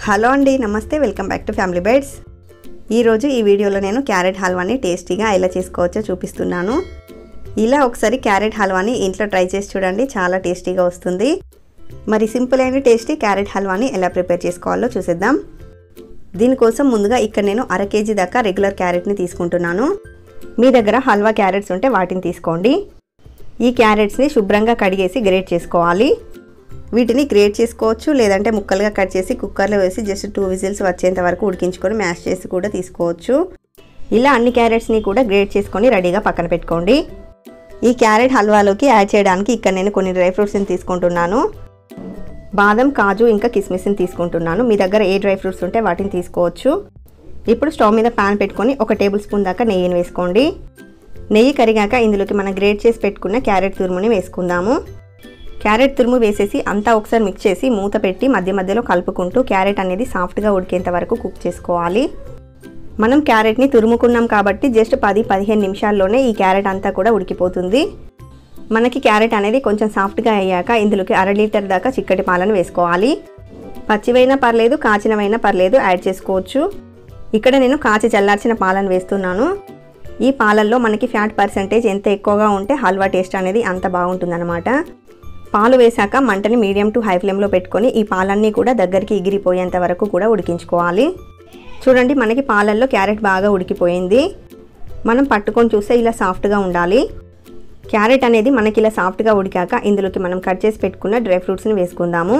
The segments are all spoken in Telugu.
హలో అండి, నమస్తే. Welcome back to Family Bytes. ఈరోజు ఈ వీడియోలో నేను క్యారెట్ హల్వాని టేస్టీగా ఎలా చేసుకోవచ్చో చూపిస్తున్నాను. ఇలా ఒకసారి క్యారెట్ హల్వాని ఇంట్లో ట్రై చేసి చూడండి, చాలా టేస్టీగా వస్తుంది. మరి సింపుల్ అయిన టేస్టీ క్యారెట్ హల్వాని ఎలా ప్రిపేర్ చేసుకోవాలో చూసేద్దాం. దీనికోసం ముందుగా ఇక్కడ నేను 1/2 kg దాకా రెగ్యులర్ క్యారెట్ని తీసుకుంటున్నాను. మీ దగ్గర హల్వా క్యారెట్స్ ఉంటే వాటిని తీసుకోండి. ఈ క్యారెట్స్ని శుభ్రంగా కడిగేసి గ్రేట్ చేసుకోవాలి. వీటిని గ్రేట్ చేసుకోవచ్చు, లేదంటే ముక్కలుగా కట్ చేసి కుక్కర్లో వేసి జస్ట్ 2 విజిల్స్ వచ్చేంత వరకు ఉడికించుకొని మ్యాష్ చేసి కూడా తీసుకోవచ్చు. ఇలా అన్ని క్యారెట్స్ని కూడా గ్రేట్ చేసుకొని రెడీగా పక్కన పెట్టుకోండి. ఈ క్యారెట్ హల్వాలోకి యాడ్ చేయడానికి ఇక్కడ నేను కొన్ని డ్రై ఫ్రూట్స్ని తీసుకుంటున్నాను. బాదం, కాజు, ఇంకా కిస్మిస్ని తీసుకుంటున్నాను. మీ దగ్గర ఏ డ్రై ఫ్రూట్స్ ఉంటే వాటిని తీసుకోవచ్చు. ఇప్పుడు స్టవ్ మీద ప్యాన్ పెట్టుకొని 1 టేబుల్ స్పూన్ దాకా నెయ్యిని వేసుకోండి. నెయ్యి కరిగాక ఇందులోకి మనం గ్రేట్ చేసి పెట్టుకున్న క్యారెట్ తురుముని వేసుకుందాము. క్యారెట్ తురుము వేసేసి అంతా ఒకసారి మిక్స్ చేసి మూత పెట్టి మధ్య మధ్యలో కలుపుకుంటూ క్యారెట్ అనేది సాఫ్ట్గా ఉడికేంత వరకు కుక్ చేసుకోవాలి. మనం క్యారెట్ని తురుముకున్నాం కాబట్టి జస్ట్ 10-15 నిమిషాల్లోనే ఈ క్యారెట్ అంతా కూడా ఉడికిపోతుంది. మనకి క్యారెట్ అనేది కొంచెం సాఫ్ట్గా అయ్యాక ఇందులోకి 1/2 లీటర్ దాకా చిక్కటి పాలను వేసుకోవాలి. పచ్చివైనా పర్లేదు, కాచినవైనా పర్లేదు, యాడ్ చేసుకోవచ్చు. ఇక్కడ నేను కాచి చల్లార్చిన పాలను వేస్తున్నాను. ఈ పాలల్లో మనకి ఫ్యాట్ పర్సెంటేజ్ ఎంత ఎక్కువగా ఉంటే హల్వా టేస్ట్ అనేది అంత బాగుంటుందన్నమాట. పాలు వేసాక మంటని మీడియం టు హై ఫ్లేమ్లో పెట్టుకొని ఈ పాలన్నీ కూడా దగ్గరికి ఎగిరిపోయేంత వరకు కూడా ఉడికించుకోవాలి. చూడండి, మనకి పాలల్లో క్యారెట్ బాగా ఉడికిపోయింది. మనం పట్టుకొని చూస్తే ఇలా సాఫ్ట్గా ఉండాలి. క్యారెట్ అనేది మనకి ఇలా సాఫ్ట్గా ఉడికాక ఇందులోకి మనం కట్ చేసి పెట్టుకున్న డ్రై ఫ్రూట్స్ని వేసుకుందాము.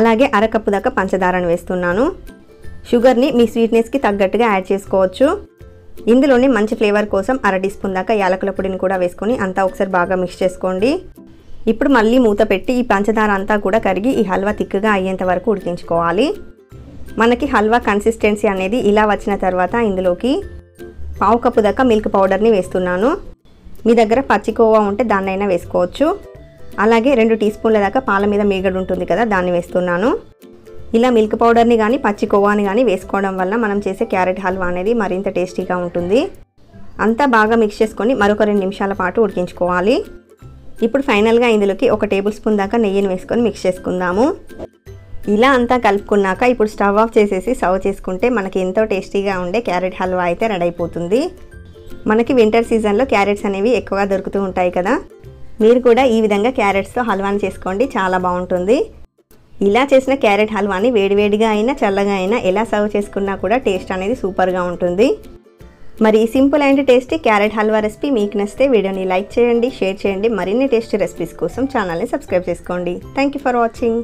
అలాగే 1/2 కప్పు దాకా పంచదారను వేస్తున్నాను. షుగర్ని మీ స్వీట్నెస్కి తగ్గట్టుగా యాడ్ చేసుకోవచ్చు. ఇందులోనే మంచి ఫ్లేవర్ కోసం 1/2 టీ స్పూన్ దాకా యాలకుల పొడిని కూడా వేసుకొని అంతా ఒకసారి బాగా మిక్స్ చేసుకోండి. ఇప్పుడు మళ్ళీ మూత పెట్టి ఈ పంచదార అంతా కూడా కరిగి ఈ హల్వా తిక్కుగా అయ్యేంత వరకు ఉడికించుకోవాలి. మనకి హల్వా కన్సిస్టెన్సీ అనేది ఇలా వచ్చిన తర్వాత ఇందులోకి 1/2 కప్పు దాకా మిల్క్ పౌడర్ని వేస్తున్నాను. మీ దగ్గర పచ్చికోవా ఉంటే దాన్నైనా వేసుకోవచ్చు. అలాగే 2 టీ స్పూన్ల దాకా పాల మీద మీగడ ఉంటుంది కదా, దాన్ని వేస్తున్నాను. ఇలా మిల్క్ పౌడర్ని కానీ పచ్చికోవాని కానీ వేసుకోవడం వల్ల మనం చేసే క్యారెట్ హల్వా అనేది మరింత టేస్టీగా ఉంటుంది. అంతా బాగా మిక్స్ చేసుకొని మరొక 2 నిమిషాల పాటు ఉడికించుకోవాలి. ఇప్పుడు ఫైనల్గా ఇందులోకి 1 టేబుల్ స్పూన్ దాకా నెయ్యిని వేసుకొని మిక్స్ చేసుకుందాము. ఇలా అంతా కలుపుకున్నాక ఇప్పుడు స్టవ్ ఆఫ్ చేసేసి సర్వ్ చేసుకుంటే మనకి ఎంతో టేస్టీగా ఉండే క్యారెట్ హల్వా అయితే రెడీ అయిపోతుంది. మనకి వింటర్ సీజన్లో క్యారెట్స్ అనేవి ఎక్కువగా దొరుకుతూ ఉంటాయి కదా, మీరు కూడా ఈ విధంగా క్యారెట్స్తో హల్వాని చేసుకోండి, చాలా బాగుంటుంది. ఇలా చేసిన క్యారెట్ హల్వాని వేడివేడిగా అయినా చల్లగా అయినా ఎలా సర్వ్ చేసుకున్నా కూడా టేస్ట్ అనేది సూపర్గా ఉంటుంది. మరి ఈ simple and tasty carrot halwa recipe మీకు నచ్చితే వీడియోని లైక్ చేయండి, షేర్ చేయండి. మరిన్ని టేస్టీ రెసిపీస్ కోసం ఛానల్ని సబ్స్క్రైబ్ చేసుకోండి. Thank you for watching.